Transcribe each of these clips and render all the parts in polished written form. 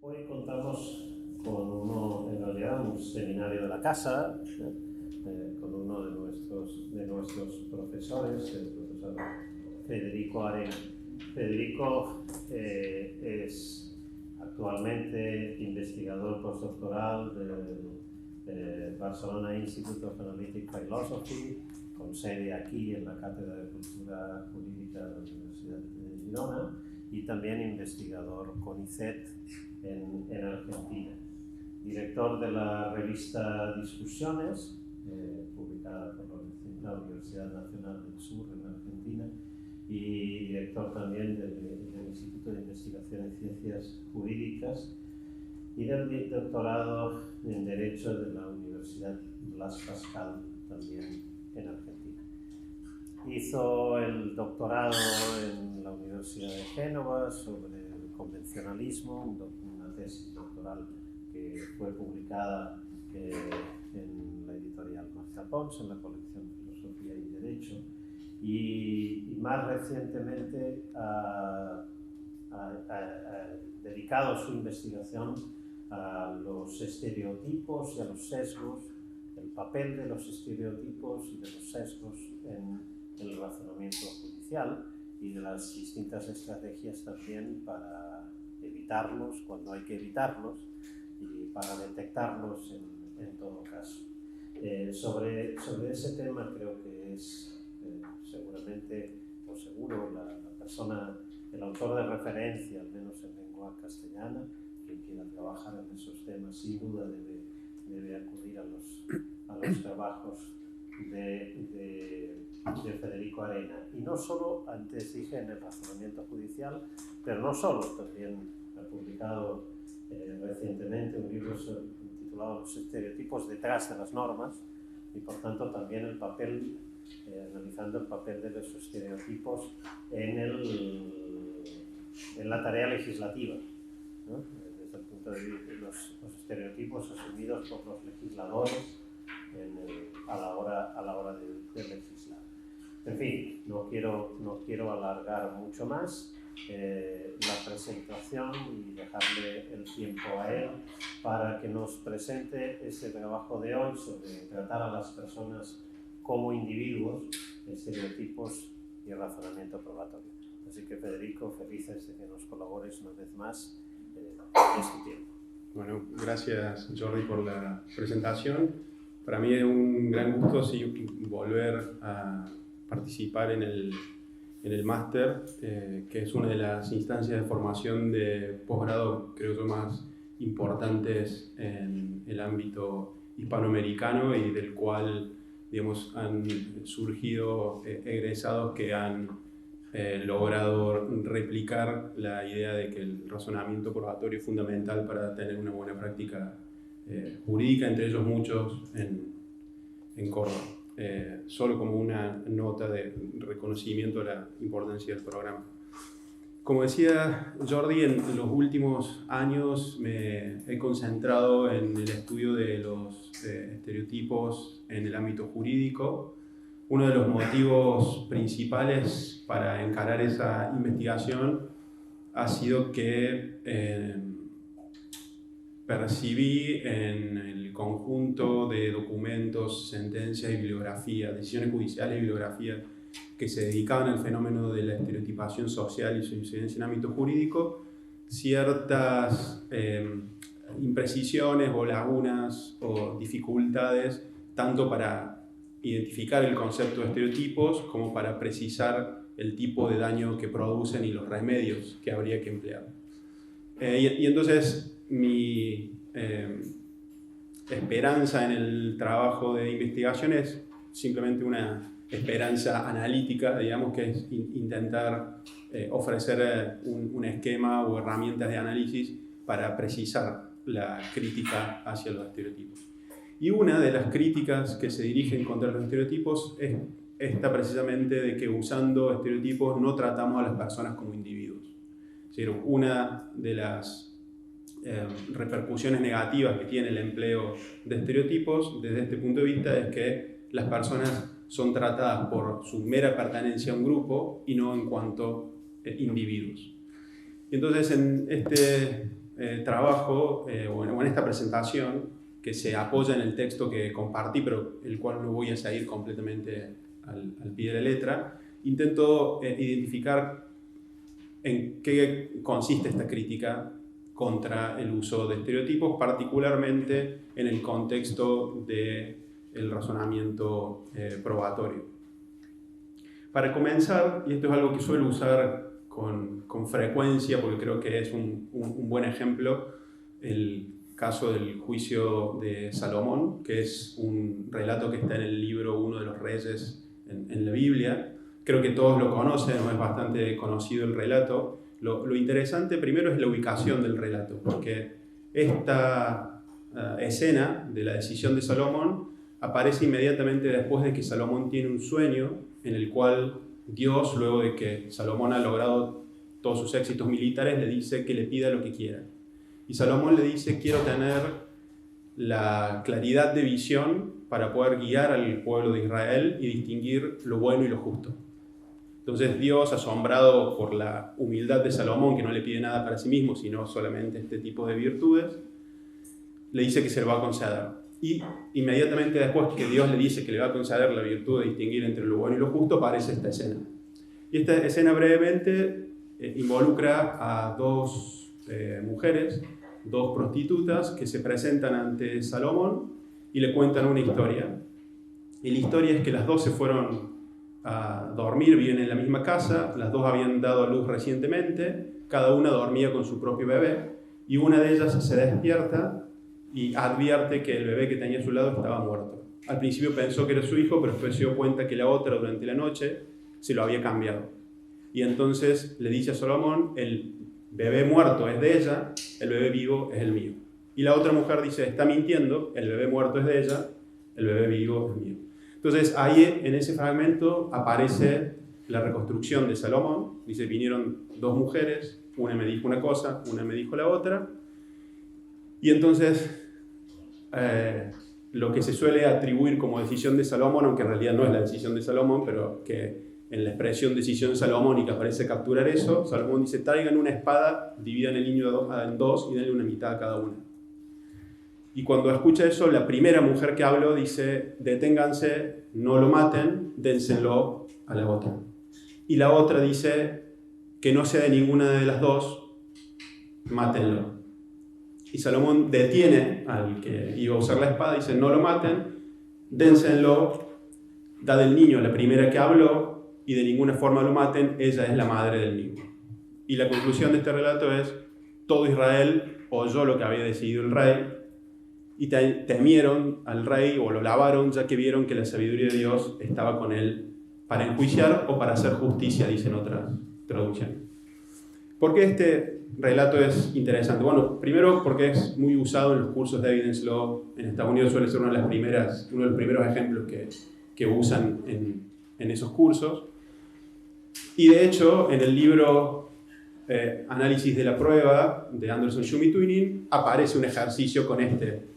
Hoy contamos con en realidad un seminario de la casa, con uno de nuestros profesores, el profesor Federico Arena. Federico es actualmente investigador postdoctoral del Barcelona Institute of Analytic Philosophy, con sede aquí en la Cátedra de Cultura Jurídica de la Universidad de Girona, y también investigador CONICET en Argentina. Director de la revista Discusiones, publicada por la Universidad Nacional del Sur en Argentina, y director también del Instituto de Investigación en Ciencias Jurídicas y del doctorado en Derecho de la Universidad Blas Pascal, también en Argentina. Hizo el doctorado en la Universidad de Génova sobre el convencionalismo, una tesis doctoral que fue publicada en la editorial Marta Pons, en la colección Filosofía y Derecho, y más recientemente ha dedicado su investigación a los estereotipos y a los sesgos, el papel de los estereotipos y de los sesgos en el razonamiento judicial y de las distintas estrategias también para evitarlos cuando hay que evitarlos y para detectarlos en todo caso. Sobre ese tema creo que es seguramente, o seguro, la persona, el autor de referencia, al menos en lengua castellana, quien quiera trabajar en esos temas, sin duda debe acudir a los trabajos de Federico Arena. Y no solo, antes dije, en el razonamiento judicial, pero no solo, también ha publicado recientemente un libro titulado Los estereotipos detrás de las normas, y por tanto también el papel, analizando el papel de los estereotipos en la tarea legislativa, ¿no? Desde el punto de vista de los estereotipos asumidos por los legisladores a la hora de legislar. En fin, no quiero alargar mucho más la presentación y dejarle el tiempo a él para que nos presente ese trabajo de hoy sobre tratar a las personas como individuos, estereotipos y razonamiento probatorio. Así que, Federico, felices de que nos colabores una vez más en este tiempo. Bueno, gracias Jordi por la presentación. Para mí es un gran gusto volver a participar en el máster, que es una de las instancias de formación de posgrado, creo yo, más importantes en el ámbito hispanoamericano y del cual, digamos, han surgido egresados que han logrado replicar la idea de que el razonamiento probatorio es fundamental para tener una buena práctica jurídica, entre ellos muchos en Córdoba. Solo como una nota de reconocimiento de la importancia del programa. Como decía Jordi, en los últimos años me he concentrado en el estudio de los estereotipos en el ámbito jurídico. Uno de los motivos principales para encarar esa investigación ha sido que percibí en el conjunto de documentos, sentencias y bibliografía, decisiones judiciales y bibliografía que se dedicaban al fenómeno de la estereotipación social y su incidencia en ámbito jurídico, ciertas imprecisiones o lagunas o dificultades, tanto para identificar el concepto de estereotipos como para precisar el tipo de daño que producen y los remedios que habría que emplear. Y entonces mi esperanza en el trabajo de investigación es simplemente una esperanza analítica, digamos, que es intentar ofrecer un esquema o herramientas de análisis para precisar la crítica hacia los estereotipos. Y una de las críticas que se dirigen contra los estereotipos es esta precisamente de que usando estereotipos no tratamos a las personas como individuos. Es decir, una de las repercusiones negativas que tiene el empleo de estereotipos desde este punto de vista es que las personas son tratadas por su mera pertenencia a un grupo y no en cuanto individuos. Y entonces en este trabajo o en esta presentación que se apoya en el texto que compartí, pero el cual no voy a seguir completamente al pie de la letra, intento identificar en qué consiste esta crítica contra el uso de estereotipos, particularmente en el contexto del razonamiento probatorio. Para comenzar, y esto es algo que suelo usar con frecuencia porque creo que es un buen ejemplo, el caso del juicio de Salomón, que es un relato que está en el libro Uno de los Reyes en la Biblia. Creo que todos lo conocen, o es bastante conocido el relato. Lo interesante primero es la ubicación del relato, porque esta escena de la decisión de Salomón aparece inmediatamente después de que Salomón tiene un sueño en el cual Dios, luego de que Salomón ha logrado todos sus éxitos militares, le dice que le pida lo que quiera. Y Salomón le dice: quiero tener la claridad de visión para poder guiar al pueblo de Israel y distinguir lo bueno y lo justo. Entonces Dios, asombrado por la humildad de Salomón, que no le pide nada para sí mismo, sino solamente este tipo de virtudes, le dice que se lo va a conceder. Y inmediatamente después que Dios le dice que le va a conceder la virtud de distinguir entre lo bueno y lo justo, aparece esta escena. Y esta escena brevemente involucra a dos mujeres, dos prostitutas, que se presentan ante Salomón y le cuentan una historia. Y la historia es que las dos se fueron a dormir, viven en la misma casa, las dos habían dado a luz recientemente, cada una dormía con su propio bebé, y una de ellas se despierta y advierte que el bebé que tenía a su lado estaba muerto. Al principio pensó que era su hijo, pero después se dio cuenta que la otra durante la noche se lo había cambiado. Y entonces le dice a Salomón: el bebé muerto es de ella, el bebé vivo es el mío. Y la otra mujer dice: está mintiendo, el bebé muerto es de ella, el bebé vivo es mío. Entonces ahí en ese fragmento aparece la reconstrucción de Salomón. Dice: vinieron dos mujeres, una me dijo una cosa, una me dijo la otra. Y entonces lo que se suele atribuir como decisión de Salomón, aunque en realidad no es la decisión de Salomón, pero que en la expresión decisión salomónica parece capturar eso, Salomón dice: traigan una espada, dividan el niño en dos y denle una mitad a cada una. Y cuando escucha eso, la primera mujer que habló dice: deténganse, no lo maten, dénselo a la otra. Y la otra dice: que no sea de ninguna de las dos, mátenlo. Y Salomón detiene al que iba a usar la espada y dice: no lo maten, dénselo, dad el niño a la primera que habló y de ninguna forma lo maten, ella es la madre del niño. Y la conclusión de este relato es: todo Israel oyó lo que había decidido el rey y temieron al rey o lo lavaron, ya que vieron que la sabiduría de Dios estaba con él para enjuiciar o para hacer justicia, dicen otras traducciones. ¿Por qué este relato es interesante? Bueno, primero porque es muy usado en los cursos de Evidence Law. En Estados Unidos suele ser uno de los primeros ejemplos que usan en esos cursos. Y de hecho, en el libro Análisis de la prueba de Anderson, Shum y Twining aparece un ejercicio con este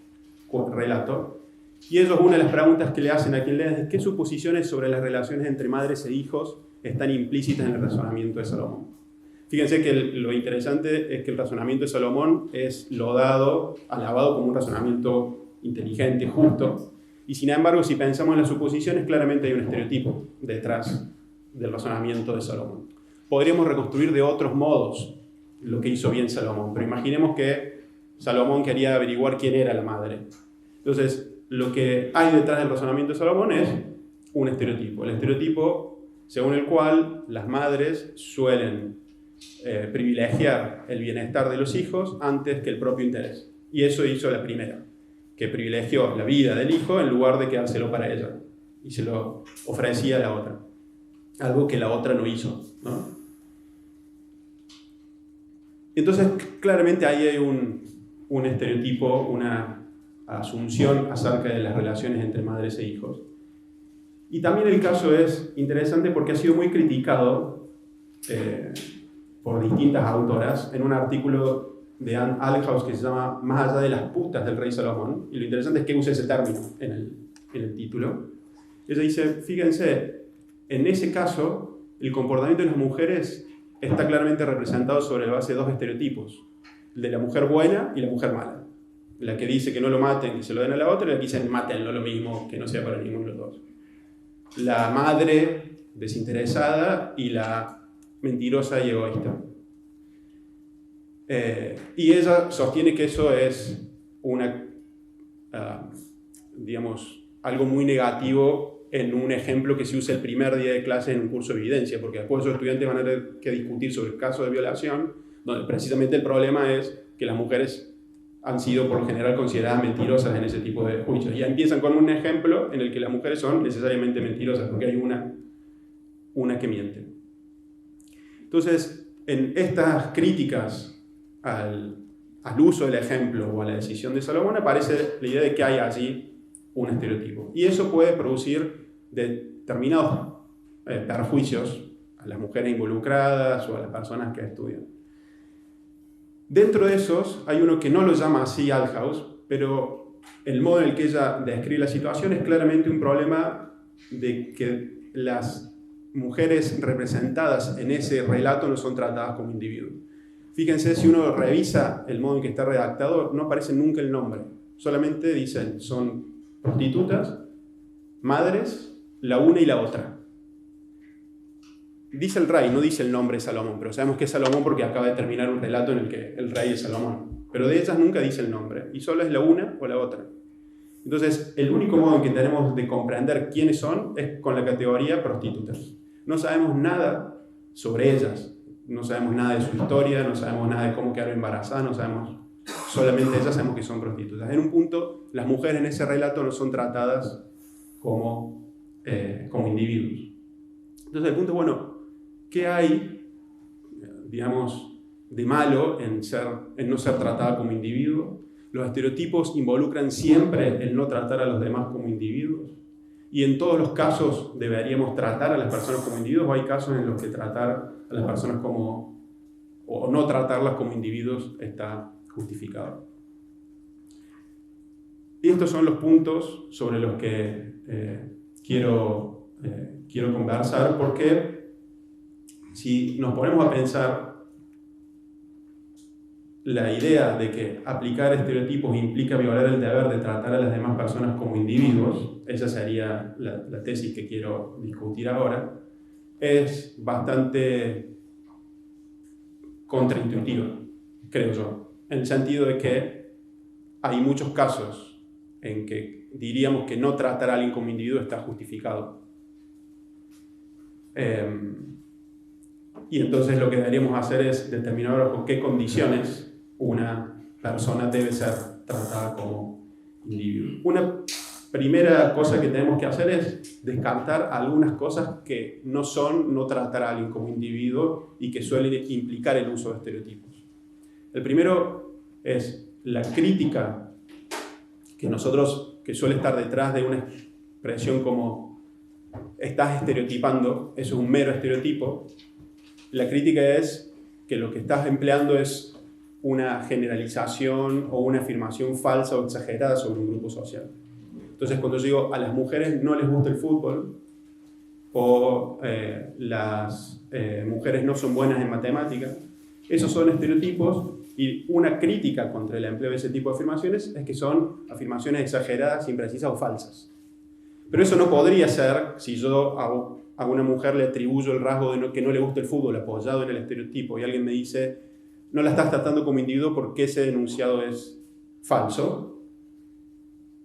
relato. Y ellos, una de las preguntas que le hacen a quien lea es: ¿qué suposiciones sobre las relaciones entre madres e hijos están implícitas en el razonamiento de Salomón? Fíjense que lo interesante es que el razonamiento de Salomón es alabado como un razonamiento inteligente, justo, y sin embargo, si pensamos en las suposiciones, claramente hay un estereotipo detrás del razonamiento de Salomón. Podríamos reconstruir de otros modos lo que hizo bien Salomón, pero imaginemos que Salomón quería averiguar quién era la madre. Entonces, lo que hay detrás del razonamiento de Salomón es un estereotipo. El estereotipo según el cual las madres suelen privilegiar el bienestar de los hijos antes que el propio interés. Y eso hizo la primera, que privilegió la vida del hijo en lugar de quedárselo para ella. Y se lo ofrecía a la otra. Algo que la otra no hizo, ¿no? Entonces, claramente ahí hay un estereotipo, una asunción acerca de las relaciones entre madres e hijos. Y también el caso es interesante porque ha sido muy criticado por distintas autoras en un artículo de Anne Alhaus que se llama Más allá de las putas del rey Salomón. Y lo interesante es que usa ese término en el título. Ella dice: fíjense, en ese caso, el comportamiento de las mujeres está claramente representado sobre la base de dos estereotipos. El de la mujer buena y la mujer mala. La que dice que no lo maten, que se lo den a la otra, y la que dice mátenlo, lo mismo, que no sea para ninguno de los dos. La madre desinteresada y la mentirosa y egoísta. Y ella sostiene que eso es digamos, algo muy negativo en un ejemplo que se usa el primer día de clase en un curso de evidencia, porque después los estudiantes van a tener que discutir sobre el caso de violación, donde precisamente el problema es que las mujeres han sido por lo general consideradas mentirosas en ese tipo de juicios. Ya empiezan con un ejemplo en el que las mujeres son necesariamente mentirosas, porque hay una que miente. Entonces, en estas críticas al uso del ejemplo o a la decisión de Salomón aparece la idea de que hay allí un estereotipo. Y eso puede producir determinados perjuicios a las mujeres involucradas o a las personas que estudian. Dentro de esos hay uno que no lo llama así Althaus, pero el modo en el que ella describe la situación es claramente un problema de que las mujeres representadas en ese relato no son tratadas como individuos. Fíjense, si uno revisa el modo en que está redactado, no aparece nunca el nombre. Solamente dicen, son prostitutas, madres, la una y la otra. Dice el rey, no dice el nombre de Salomón, pero sabemos que es Salomón porque acaba de terminar un relato en el que el rey es Salomón. Pero de ellas nunca dice el nombre, y solo es la una o la otra. Entonces, el único modo en que tenemos de comprender quiénes son es con la categoría prostitutas. No sabemos nada sobre ellas. No sabemos nada de su historia, no sabemos nada de cómo quedaron embarazadas, no sabemos, solamente ellas sabemos que son prostitutas. En un punto, las mujeres en ese relato no son tratadas como individuos. Entonces el punto, bueno, ¿qué hay, digamos, de malo en no ser tratada como individuo? Los estereotipos involucran siempre el no tratar a los demás como individuos. Y en todos los casos deberíamos tratar a las personas como individuos, o hay casos en los que tratar a las personas o no tratarlas como individuos está justificado. Y estos son los puntos sobre los que quiero conversar, porque si nos ponemos a pensar la idea de que aplicar estereotipos implica violar el deber de tratar a las demás personas como individuos, esa sería la tesis que quiero discutir ahora, es bastante contraintuitiva, creo yo, en el sentido de que hay muchos casos en que diríamos que no tratar a alguien como individuo está justificado. Y entonces lo que deberíamos hacer es determinar bajo qué condiciones una persona debe ser tratada como individuo. Una primera cosa que tenemos que hacer es descartar algunas cosas que no son no tratar a alguien como individuo y que suelen implicar el uso de estereotipos. El primero es la crítica que suele estar detrás de una expresión como estás estereotipando, eso es un mero estereotipo. La crítica es que lo que estás empleando es una generalización o una afirmación falsa o exagerada sobre un grupo social. Entonces, cuando yo digo a las mujeres no les gusta el fútbol o las mujeres no son buenas en matemáticas, esos son estereotipos y una crítica contra el empleo de ese tipo de afirmaciones es que son afirmaciones exageradas, imprecisas o falsas. Pero eso no podría ser si yo a una mujer le atribuyo el rasgo de que no le gusta el fútbol apoyado en el estereotipo y alguien me dice no la estás tratando como individuo porque ese enunciado es falso,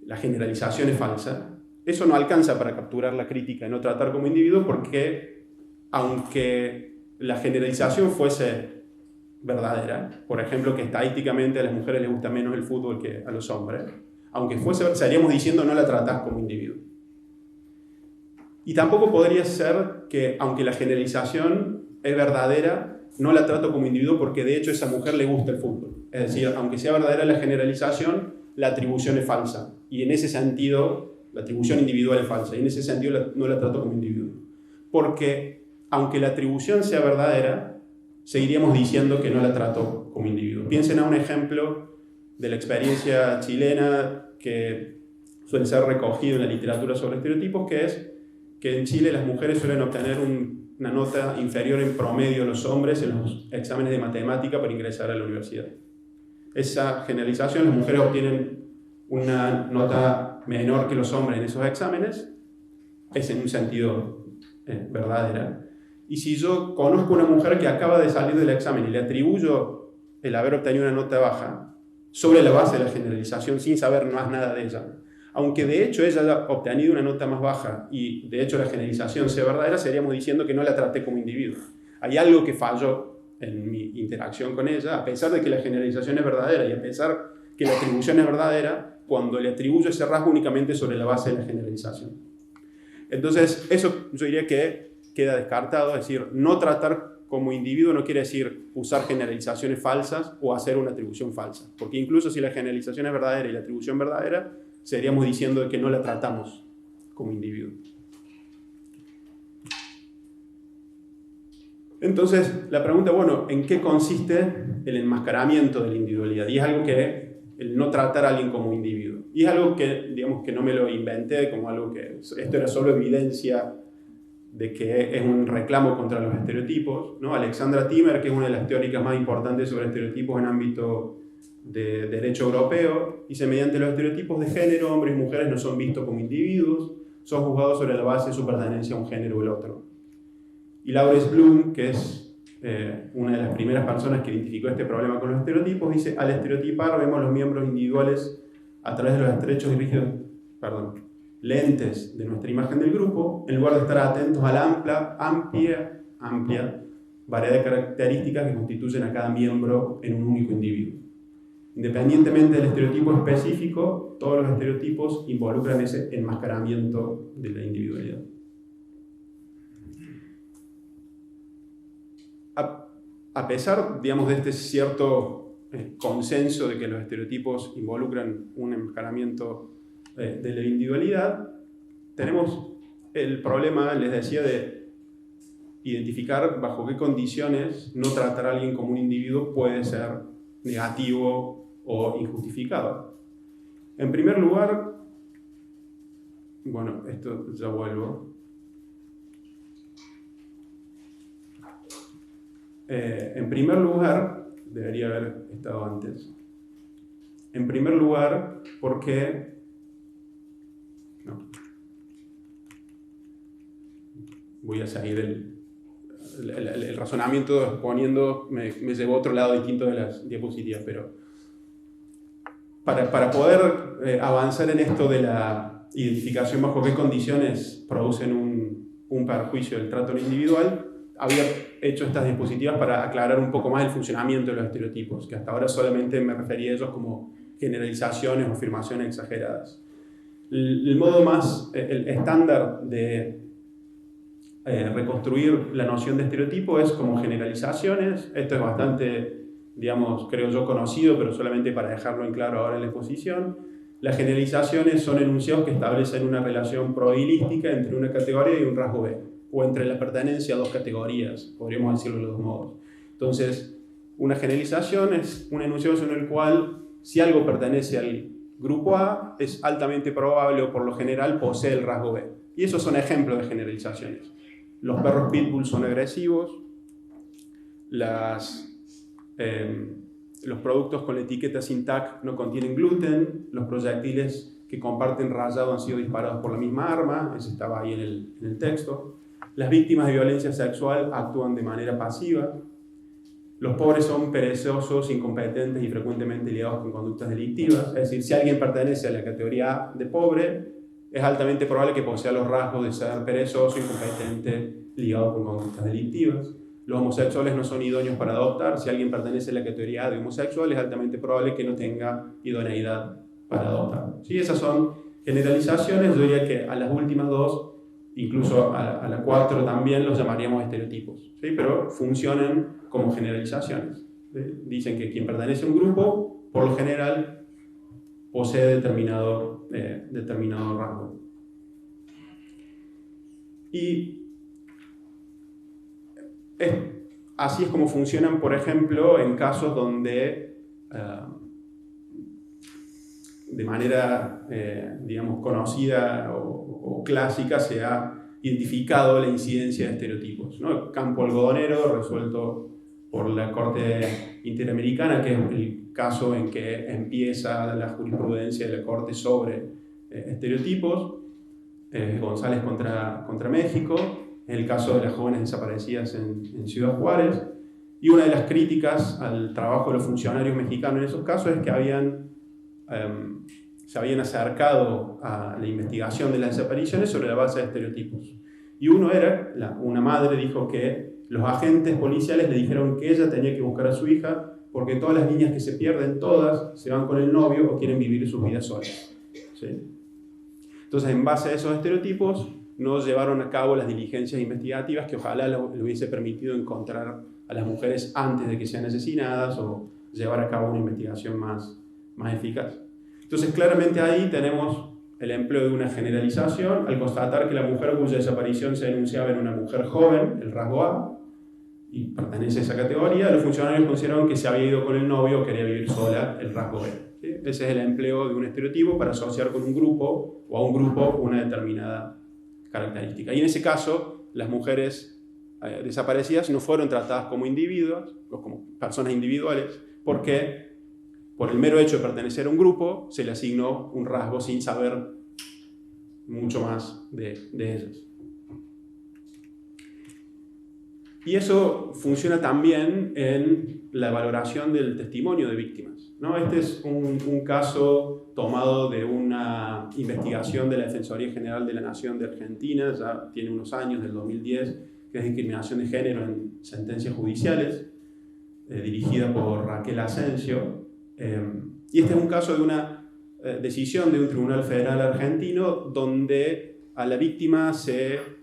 la generalización es falsa. Eso no alcanza para capturar la crítica y no tratar como individuo porque, aunque la generalización fuese verdadera, por ejemplo, que estadísticamente a las mujeres les gusta menos el fútbol que a los hombres, aunque fuese, estaríamos diciendo no la tratás como individuo. Y tampoco podría ser que, aunque la generalización es verdadera, no la trato como individuo porque de hecho a esa mujer le gusta el fútbol. Es decir, aunque sea verdadera la generalización, la atribución es falsa. Y en ese sentido, la atribución individual es falsa. Y en ese sentido no la trato como individuo. Porque, aunque la atribución sea verdadera, seguiríamos diciendo que no la trato como individuo. Piensen a un ejemplo de la experiencia chilena que suele ser recogido en la literatura sobre estereotipos, que es que en Chile las mujeres suelen obtener una nota inferior en promedio a los hombres en los exámenes de matemática para ingresar a la universidad. esa generalización, las mujeres obtienen una nota menor que los hombres en esos exámenes, es en un sentido verdadera. Y si yo conozco una mujer que acaba de salir del examen y le atribuyo el haber obtenido una nota baja sobre la base de la generalización sin saber más nada de ella, aunque de hecho ella haya obtenido una nota más baja y de hecho la generalización sea verdadera, seríamos diciendo que no la traté como individuo. Hay algo que falló en mi interacción con ella, a pesar de que la generalización es verdadera y a pesar que la atribución es verdadera, cuando le atribuyo ese rasgo únicamente sobre la base de la generalización. Entonces, eso yo diría que queda descartado, es decir, no tratar como individuo no quiere decir usar generalizaciones falsas o hacer una atribución falsa, porque incluso si la generalización es verdadera y la atribución verdadera, estaríamos diciendo que no la tratamos como individuo. Entonces, la pregunta, bueno, ¿en qué consiste el enmascaramiento de la individualidad? Y es algo que, el no tratar a alguien como individuo. Y es algo que, digamos, que no me lo inventé como algo que, esto era solo evidencia de que es un reclamo contra los estereotipos, ¿no? Alexandra Timmer, que es una de las teóricas más importantes sobre estereotipos en ámbito de derecho europeo, dice, mediante los estereotipos de género, hombres y mujeres no son vistos como individuos, son juzgados sobre la base de su pertenencia a un género o el otro. Y Laurence Bloom, que es una de las primeras personas que identificó este problema con los estereotipos, dice, al estereotipar vemos los miembros individuales a través de los estrechos y rígidos lentes de nuestra imagen del grupo, en lugar de estar atentos a la amplia variedad de características que constituyen a cada miembro en un único individuo. Independientemente del estereotipo específico, todos los estereotipos involucran ese enmascaramiento de la individualidad. A pesar, digamos, de este cierto consenso de que los estereotipos involucran un enmascaramiento de la individualidad, tenemos el problema, les decía, de identificar bajo qué condiciones no tratar a alguien como un individuo puede ser negativo o injustificado. En primer lugar, bueno, esto ya vuelvo. En primer lugar, debería haber estado antes. En primer lugar, porque no. Voy a seguir el razonamiento exponiendo, me llevó a otro lado distinto de las diapositivas, pero para poder avanzar en esto de la identificación bajo qué condiciones producen un perjuicio del trato individual, había hecho estas diapositivas para aclarar un poco más el funcionamiento de los estereotipos, que hasta ahora solamente me refería a ellos como generalizaciones o afirmaciones exageradas. El modo más, el estándar de reconstruir la noción de estereotipo es como generalizaciones. Esto es bastante, digamos, creo yo conocido, pero solamente para dejarlo en claro ahora en la exposición. Las generalizaciones son enunciados que establecen una relación probabilística entre una categoría y un rasgo B, o entre la pertenencia a dos categorías, podríamos decirlo de los dos modos. Entonces, una generalización es un enunciado en el cual, si algo pertenece al grupo A, es altamente probable o por lo general posee el rasgo B. Y esos son ejemplos de generalizaciones. Los perros pitbull son agresivos, los productos con la etiqueta sin tag no contienen gluten, los proyectiles que comparten rayado han sido disparados por la misma arma, eso estaba ahí en el texto. Las víctimas de violencia sexual actúan de manera pasiva. Los pobres son perezosos, incompetentes y frecuentemente ligados con conductas delictivas. Es decir, si alguien pertenece a la categoría de pobre, es altamente probable que posea los rasgos de ser perezoso, incompetente, ligado con conductas delictivas. Los homosexuales no son idóneos para adoptar. Si alguien pertenece a la categoría de homosexual, es altamente probable que no tenga idoneidad para adoptar. ¿Sí? Esas son generalizaciones. Yo diría que a las últimas dos, incluso a la 4 también, los llamaríamos estereotipos, ¿sí? Pero funcionan como generalizaciones. ¿Sí? Dicen que quien pertenece a un grupo, por lo general, posee determinado rasgo. Y así es como funcionan, por ejemplo, en casos donde de manera, digamos, conocida o clásica se ha identificado la incidencia de estereotipos, ¿no? El campo algodonero resuelto por la Corte Interamericana, que es el caso en que empieza la jurisprudencia de la Corte sobre estereotipos, González contra México, el caso de las jóvenes desaparecidas en Ciudad Juárez, y una de las críticas al trabajo de los funcionarios mexicanos en esos casos es que se habían acercado a la investigación de las desapariciones sobre la base de estereotipos. Y uno era, una madre dijo que los agentes policiales le dijeron que ella tenía que buscar a su hija porque todas las niñas que se pierden, todas se van con el novio o quieren vivir sus vidas solas. ¿Sí? Entonces, en base a esos estereotipos, no llevaron a cabo las diligencias investigativas que ojalá le hubiese permitido encontrar a las mujeres antes de que sean asesinadas o llevar a cabo una investigación más eficaz. Entonces, claramente ahí tenemos el empleo de una generalización al constatar que la mujer cuya desaparición se denunciaba era una mujer joven, el rasgo A, y pertenece a esa categoría. Los funcionarios consideraron que se había ido con el novio o quería vivir sola, el rasgo B. ¿Sí? Ese es el empleo de un estereotipo para asociar con un grupo o a un grupo una determinada característica. Y en ese caso, las mujeres desaparecidas no fueron tratadas como individuos o como personas individuales porque por el mero hecho de pertenecer a un grupo se le asignó un rasgo sin saber mucho más de ellas. Y eso funciona también en la valoración del testimonio de víctimas, ¿no? Este es un caso tomado de una investigación de la Defensoría General de la Nación de Argentina, ya tiene unos años, del 2010, que es discriminación de género en sentencias judiciales, dirigida por Raquel Asensio. Y este es un caso de una decisión de un tribunal federal argentino donde a la víctima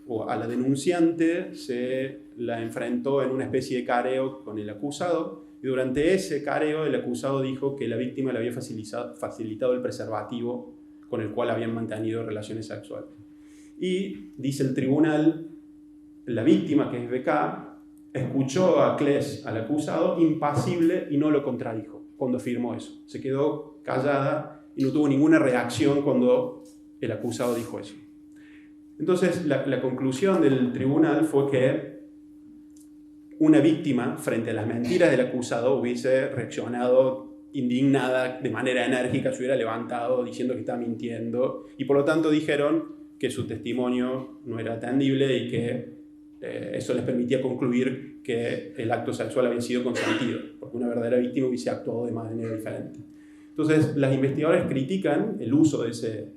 o a la denunciante se la enfrentó en una especie de careo con el acusado, y durante ese careo el acusado dijo que la víctima le había facilitado el preservativo con el cual habían mantenido relaciones sexuales. Y dice el tribunal, la víctima, que es BK, escuchó a Kles, al acusado, impasible y no lo contradijo cuando afirmó eso. Se quedó callada y no tuvo ninguna reacción cuando el acusado dijo eso. Entonces, la conclusión del tribunal fue que una víctima, frente a las mentiras del acusado, hubiese reaccionado indignada, de manera enérgica, se hubiera levantado diciendo que estaba mintiendo, y por lo tanto dijeron que su testimonio no era atendible y que eso les permitía concluir que el acto sexual había sido consentido, porque una verdadera víctima hubiese actuado de manera diferente. Entonces, las investigadoras critican el uso de ese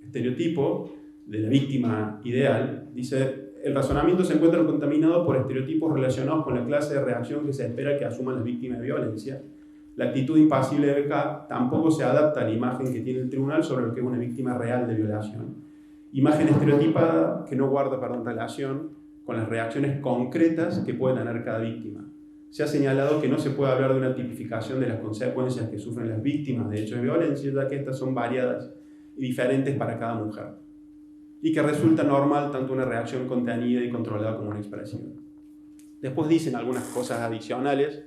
estereotipo de la víctima ideal. Dice, el razonamiento se encuentra contaminado por estereotipos relacionados con la clase de reacción que se espera que asuman las víctimas de violencia. La actitud impasible de BK tampoco se adapta a la imagen que tiene el tribunal sobre lo que es una víctima real de violación. Imagen estereotipada que no guarda, relación con las reacciones concretas que puede tener cada víctima. Se ha señalado que no se puede hablar de una tipificación de las consecuencias que sufren las víctimas de hechos de violencia, ya que estas son variadas y diferentes para cada mujer, y que resulta normal tanto una reacción contenida y controlada como una expresión. Después dicen algunas cosas adicionales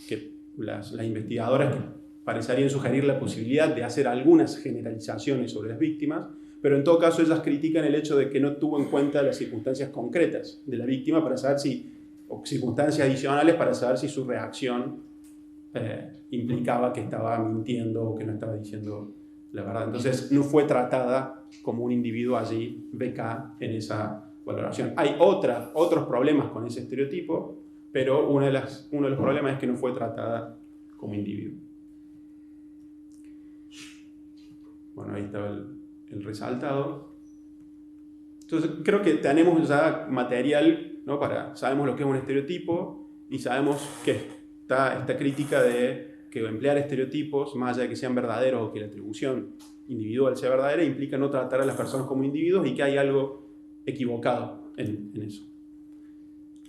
que las investigadoras que parecerían sugerir la posibilidad de hacer algunas generalizaciones sobre las víctimas, pero en todo caso ellas critican el hecho de que no tuvo en cuenta las circunstancias concretas de la víctima para saber o circunstancias adicionales para saber si su reacción implicaba que estaba mintiendo o que no estaba diciendo la verdad. Entonces no fue tratada como un individuo allí, BK, en esa valoración. Hay otros problemas con ese estereotipo, pero uno de los problemas es que no fue tratada como individuo. Bueno, ahí estaba el resaltado. Entonces creo que tenemos ya material, ¿no? Sabemos lo que es un estereotipo y sabemos que está esta crítica de que emplear estereotipos, más allá de que sean verdaderos o que la atribución individual sea verdadera, implica no tratar a las personas como individuos y que hay algo equivocado en eso.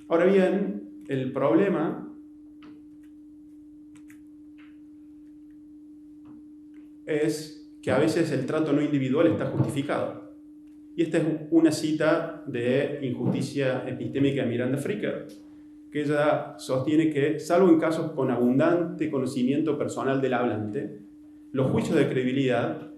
Ahora bien, el problema es que a veces el trato no individual está justificado. Y esta es una cita de Injusticia Epistémica de Miranda Fricker, que ella sostiene que, salvo en casos con abundante conocimiento personal del hablante, los juicios de credibilidad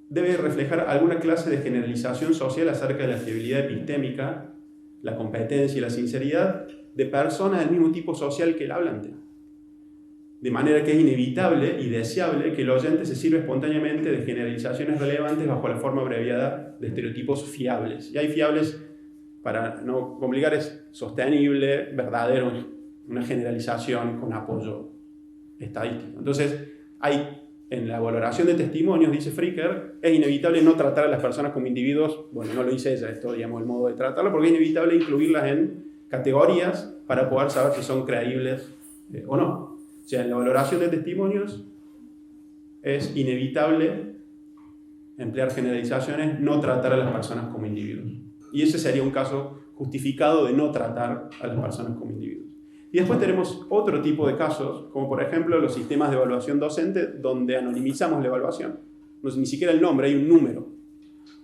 deben reflejar alguna clase de generalización social acerca de la fiabilidad epistémica, la competencia y la sinceridad de personas del mismo tipo social que el hablante. De manera que es inevitable y deseable que el oyente se sirva espontáneamente de generalizaciones relevantes bajo la forma abreviada de estereotipos fiables. Y hay fiables, para no complicar, es sostenible, verdadero, una generalización con apoyo estadístico. Entonces, en la valoración de testimonios, dice Fricker, es inevitable no tratar a las personas como individuos. Bueno, no lo dice ella, esto, digamos, el modo de tratarlo, porque es inevitable incluirlas en categorías para poder saber si son creíbles o no. O sea, en la valoración de testimonios es inevitable emplear generalizaciones, no tratar a las personas como individuos. Y ese sería un caso justificado de no tratar a las personas como individuos. Y después tenemos otro tipo de casos, como por ejemplo los sistemas de evaluación docente, donde anonimizamos la evaluación. No es ni siquiera el nombre, hay un número.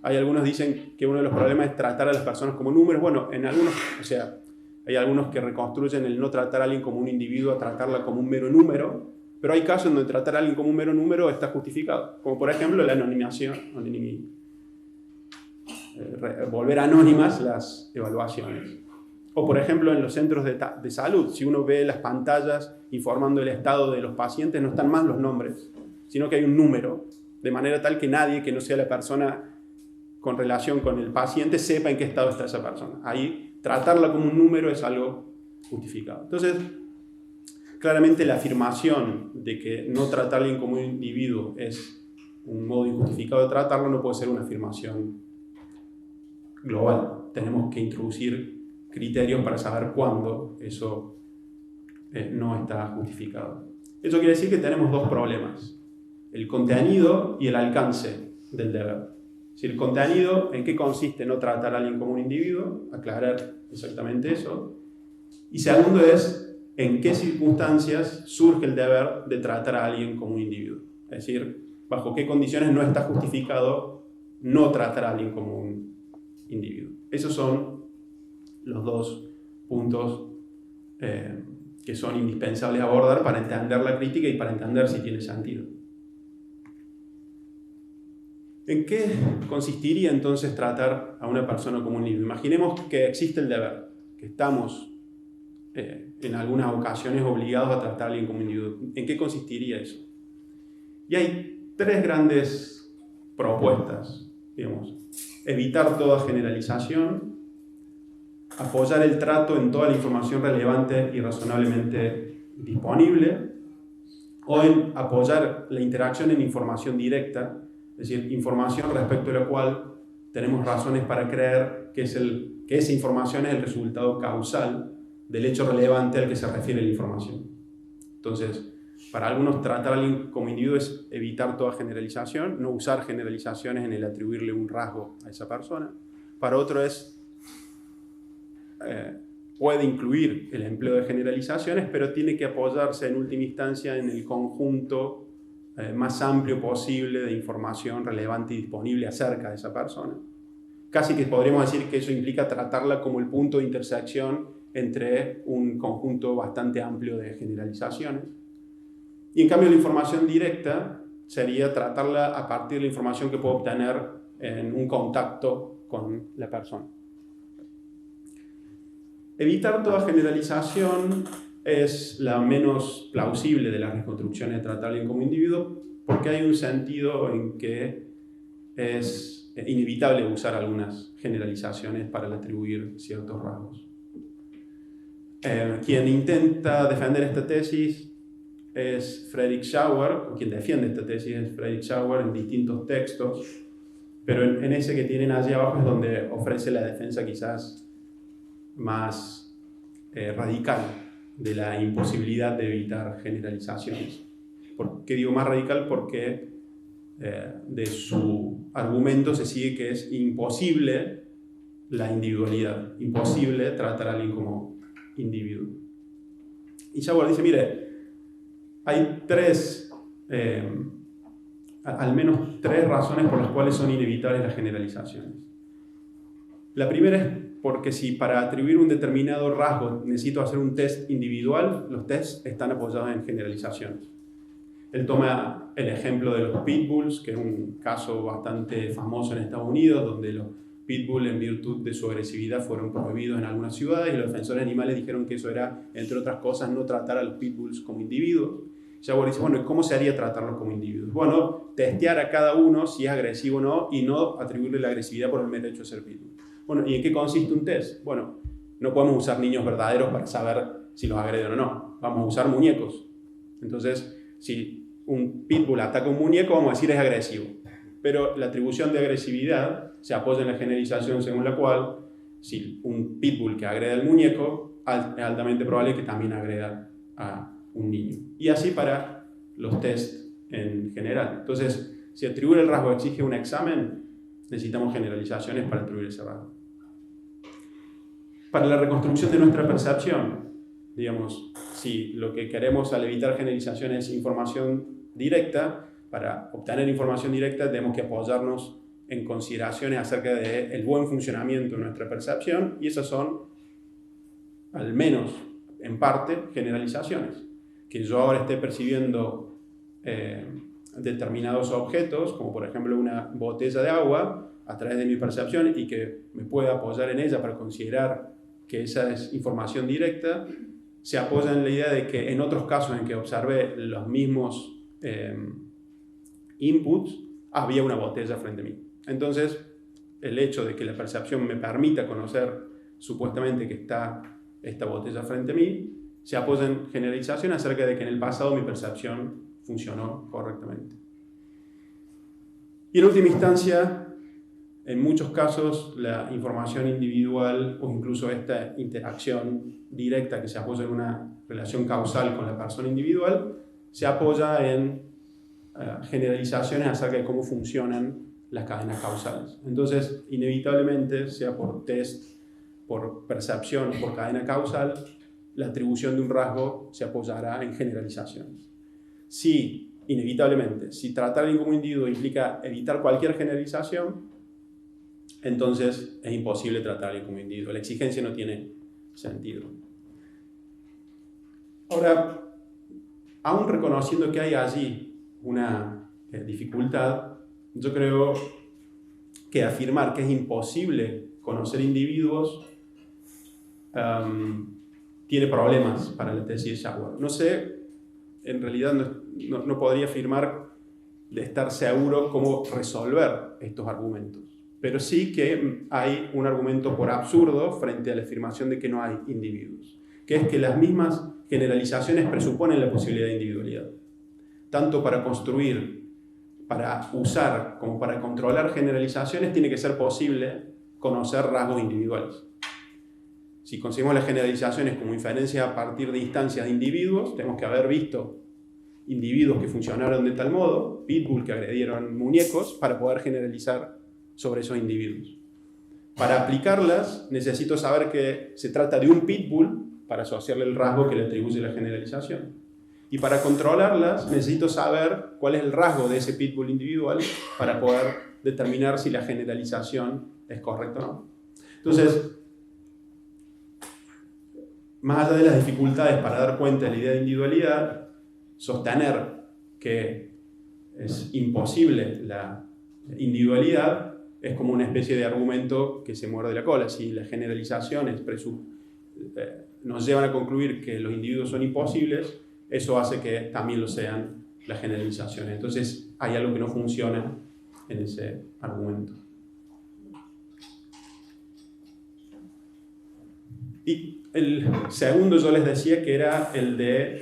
Hay algunos dicen que uno de los problemas es tratar a las personas como números. Bueno, en algunos, o sea, hay algunos que reconstruyen el no tratar a alguien como un individuo a tratarla como un mero número, pero hay casos en donde tratar a alguien como un mero número está justificado, como por ejemplo la anonimización, volver anónimas las evaluaciones. O por ejemplo en los centros de salud, si uno ve las pantallas informando el estado de los pacientes, no están más los nombres, sino que hay un número, de manera tal que nadie que no sea la persona con relación con el paciente sepa en qué estado está esa persona. Ahí tratarla como un número es algo justificado. Entonces, claramente la afirmación de que no tratar a alguien como un individuo es un modo injustificado de tratarlo no puede ser una afirmación global. Tenemos que introducir criterios para saber cuándo eso no está justificado. Eso quiere decir que tenemos dos problemas: el contenido y el alcance del deber. Es decir, el contenido, ¿en qué consiste no tratar a alguien como un individuo? Aclarar exactamente eso. Y segundo es, ¿en qué circunstancias surge el deber de tratar a alguien como un individuo? Es decir, ¿bajo qué condiciones no está justificado no tratar a alguien como un individuo? Esos son los dos puntos que son indispensables abordar para entender la crítica y para entender si tiene sentido. ¿En qué consistiría entonces tratar a una persona como un individuo? Imaginemos que existe el deber, que estamos en algunas ocasiones obligados a tratar a alguien como un individuo. ¿En qué consistiría eso? Y hay tres grandes propuestas, digamos. Evitar toda generalización, apoyar el trato en toda la información relevante y razonablemente disponible, o en apoyar la interacción en información directa, es decir, información respecto a la cual tenemos razones para creer que esa información es el resultado causal del hecho relevante al que se refiere la información. Entonces, para algunos tratar a alguien como individuo es evitar toda generalización, no usar generalizaciones en el atribuirle un rasgo a esa persona. Para otro puede incluir el empleo de generalizaciones, pero tiene que apoyarse en última instancia en el conjunto más amplio posible de información relevante y disponible acerca de esa persona. Casi que podríamos decir que eso implica tratarla como el punto de intersección entre un conjunto bastante amplio de generalizaciones. Y en cambio la información directa sería tratarla a partir de la información que puedo obtener en un contacto con la persona. Evitar toda generalización es la menos plausible de las reconstrucciones de tratar a alguien como individuo, porque hay un sentido en que es inevitable usar algunas generalizaciones para atribuir ciertos rasgos. Quien intenta defender esta tesis es Frederick Schauer, o quien defiende esta tesis es Frederick Schauer en distintos textos, pero en ese que tienen allí abajo es donde ofrece la defensa quizás más radical de la imposibilidad de evitar generalizaciones. ¿Por qué digo más radical? Porque de su argumento se sigue que es imposible la individualidad, imposible tratar a alguien como individuo. Y Schauer dice, mire, hay al menos tres razones por las cuales son inevitables las generalizaciones. La primera es porque si para atribuir un determinado rasgo necesito hacer un test individual, los tests están apoyados en generalizaciones. Él toma el ejemplo de los pitbulls, que es un caso bastante famoso en Estados Unidos, donde pitbull en virtud de su agresividad fueron prohibidos en algunas ciudades y los defensores animales dijeron que eso era, entre otras cosas, no tratar a los pitbulls como individuos. Jaguar dice, bueno, ¿cómo se haría tratarlos como individuos? Bueno, testear a cada uno si es agresivo o no y no atribuirle la agresividad por el mero hecho de ser pitbull. Bueno, ¿y en qué consiste un test? Bueno, no podemos usar niños verdaderos para saber si los agreden o no. Vamos a usar muñecos. Entonces, si un pitbull ataca a un muñeco, vamos a decir es agresivo. Pero la atribución de agresividad se apoya en la generalización según la cual si un pitbull que agrede al muñeco es altamente probable que también agreda a un niño. Y así para los test en general. Entonces, si atribuir el rasgo exige un examen, necesitamos generalizaciones para atribuir ese rasgo. Para la reconstrucción de nuestra percepción, digamos, si lo que queremos al evitar generalizaciones es información directa, para obtener información directa tenemos que apoyarnos en consideraciones acerca del buen funcionamiento de nuestra percepción, y esas son, al menos en parte, generalizaciones. Que yo ahora esté percibiendo determinados objetos, como por ejemplo una botella de agua, a través de mi percepción, y que me pueda apoyar en ella para considerar que esa es información directa, se apoya en la idea de que en otros casos en que observé los mismos inputs, había una botella frente a mí. Entonces, el hecho de que la percepción me permita conocer supuestamente que está esta botella frente a mí, se apoya en generalización acerca de que en el pasado mi percepción funcionó correctamente. Y en última instancia, en muchos casos, la información individual o incluso esta interacción directa que se apoya en una relación causal con la persona individual, se apoya en generalizaciones acerca de cómo funcionan las cadenas causales. Entonces, inevitablemente, sea por test, por percepción o por cadena causal, la atribución de un rasgo se apoyará en generalizaciones. Si, inevitablemente, si tratar a alguien como individuo implica evitar cualquier generalización, entonces es imposible tratar a alguien como individuo. La exigencia no tiene sentido. Ahora, aún reconociendo que hay allí una dificultad, yo creo que afirmar que es imposible conocer individuos tiene problemas para la tesis de Jaguar. No sé, en realidad no podría afirmar de estar seguro cómo resolver estos argumentos, pero sí que hay un argumento por absurdo frente a la afirmación de que no hay individuos, que es que las mismas generalizaciones presuponen la posibilidad de individualidad. Tanto para construir, para usar, como para controlar generalizaciones, tiene que ser posible conocer rasgos individuales. Si conseguimos las generalizaciones como inferencia a partir de instancias de individuos, tenemos que haber visto individuos que funcionaron de tal modo, pitbull que agredieron muñecos, para poder generalizar sobre esos individuos. Para aplicarlas, necesito saber que se trata de un pitbull para asociarle el rasgo que le atribuye la generalización. Y para controlarlas, necesito saber cuál es el rasgo de ese pitbull individual para poder determinar si la generalización es correcta o no. Entonces, más allá de las dificultades para dar cuenta de la idea de individualidad, sostener que es imposible la individualidad es como una especie de argumento que se muerde la cola. Si las generalizaciones nos llevan a concluir que los individuos son imposibles, eso hace que también lo sean las generalizaciones. Entonces hay algo que no funciona en ese argumento. Y el segundo yo les decía que era el de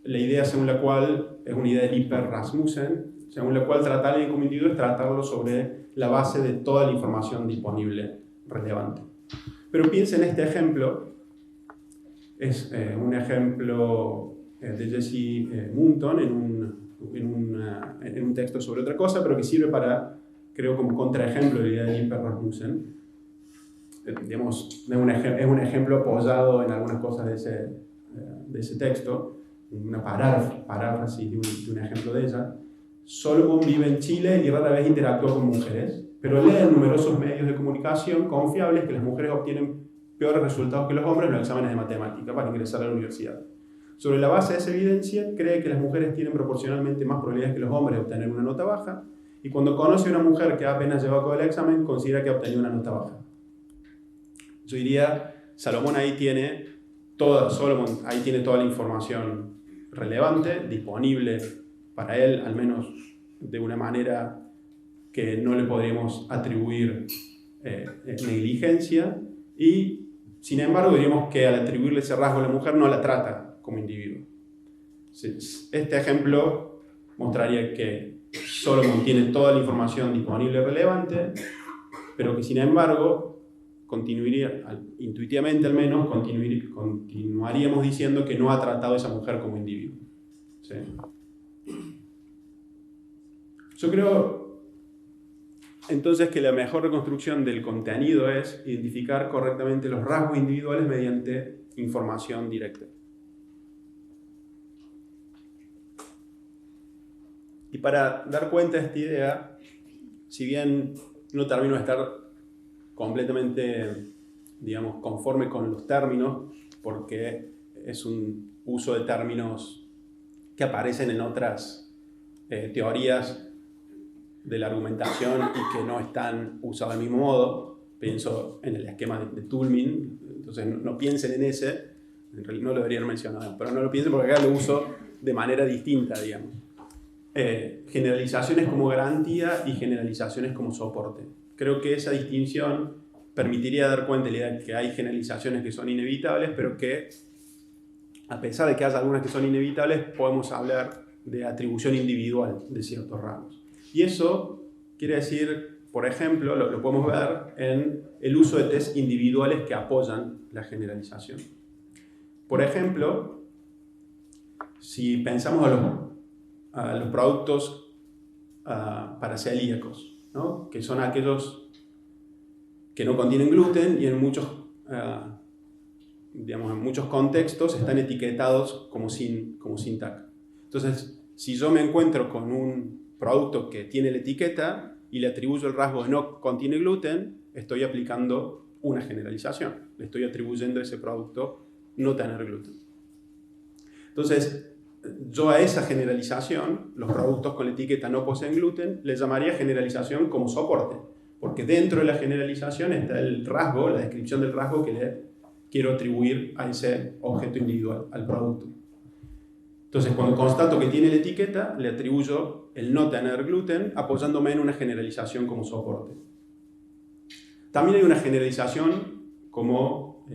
la idea según la cual, es una idea de Lippert-Rasmussen, según la cual tratar a alguien como individuo es tratarlo sobre la base de toda la información disponible relevante. Pero piensen en este ejemplo, es un ejemplo de Jesse Moonton en un texto sobre otra cosa, pero que sirve para, creo, como contraejemplo de la idea de Lippert-Rasmussen. Digamos, es un ejemplo apoyado en algunas cosas de ese texto, una paráfrasis de un ejemplo de ella. Solomon vive en Chile y rara vez interactúa con mujeres, pero lee en numerosos medios de comunicación confiables que las mujeres obtienen peores resultados que los hombres en los exámenes de matemática para ingresar a la universidad. Sobre la base de esa evidencia, cree que las mujeres tienen proporcionalmente más probabilidades que los hombres de obtener una nota baja y cuando conoce a una mujer que apenas llevó a cabo el examen, considera que ha obtenido una nota baja. Yo diría, Solomon ahí tiene toda la información relevante, disponible para él, al menos de una manera que no le podríamos atribuir negligencia, y sin embargo diríamos que al atribuirle ese rasgo a la mujer no la trata como individuo. Este ejemplo mostraría que Solomon tiene toda la información disponible y relevante, pero que sin embargo intuitivamente al menos, continuaríamos diciendo que no ha tratado a esa mujer como individuo. ¿Sí? Yo creo entonces que la mejor reconstrucción del contenido es identificar correctamente los rasgos individuales mediante información directa. Y para dar cuenta de esta idea, si bien no termino de estar completamente, digamos, conforme con los términos, porque es un uso de términos que aparecen en otras teorías de la argumentación y que no están usados del mismo modo. Pienso en el esquema de Toulmin, entonces no piensen en ese, en realidad no lo deberían mencionar, pero no lo piensen porque acá lo uso de manera distinta, digamos. Generalizaciones como garantía y generalizaciones como soporte. Creo que esa distinción permitiría dar cuenta de la idea de que hay generalizaciones que son inevitables, pero que, a pesar de que haya algunas que son inevitables, podemos hablar de atribución individual de ciertos rasgos. Y eso quiere decir, por ejemplo, lo podemos ver en el uso de test individuales que apoyan la generalización. Por ejemplo, si pensamos a los productos paracelíacos, ¿no? Que son aquellos que no contienen gluten y en muchos contextos están etiquetados como sin TAC. Entonces, si yo me encuentro con un producto que tiene la etiqueta y le atribuyo el rasgo de no contiene gluten, estoy aplicando una generalización. Le estoy atribuyendo a ese producto no tener gluten. Entonces, yo a esa generalización, los productos con la etiqueta no poseen gluten, le llamaría generalización como soporte, porque dentro de la generalización está el rasgo, la descripción del rasgo que le quiero atribuir a ese objeto individual, al producto. Entonces, cuando constato que tiene la etiqueta, le atribuyo el no tener gluten, apoyándome en una generalización como soporte. También hay una generalización como